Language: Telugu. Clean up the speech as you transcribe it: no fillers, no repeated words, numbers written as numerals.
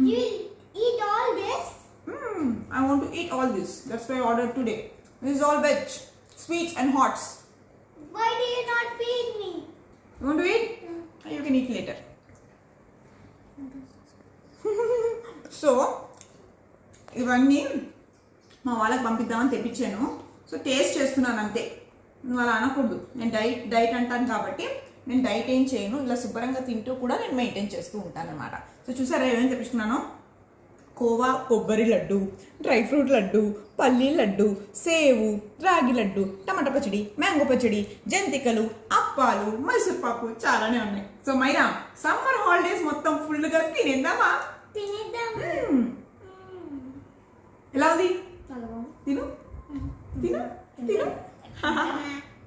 you eat all this? I want to eat all this. That's why I ordered today. This is all veg, sweets and hots. Why do you not feed me? You want to eat? You can eat later. So ఇవన్నీ మా వాళ్ళకి పంపిద్దామని తెప్పించాను. సో టేస్ట్ చేస్తున్నాను అంతే. నువ్వు అలా అనకూడదు. నేను డైట్ అంటాను కాబట్టి నేను డైట్ ఏం చేయను. ఇలా శుభ్రంగా తింటూ కూడా నేను మెయింటైన్ చేస్తూ ఉంటాను అనమాట. సో చూసారా ఏమేమి తెప్పించుకున్నాను? కోవా కొబ్బరి లడ్డు, డ్రై ఫ్రూట్ లడ్డు, పల్లీ లడ్డు, సేవు, రాగి లడ్డు, టమాటా పచ్చడి, మ్యాంగో పచ్చడి, జంతికలు, అప్పాలు, మైసూర్ పాకు చాలానే ఉన్నాయి. సో మైరా సమ్మర్ హాలిడేస్ మొత్తం ఫుల్గా తినేద్దామా? తినేద్దాం. ఎలా ఉంది? తిను తిను తిను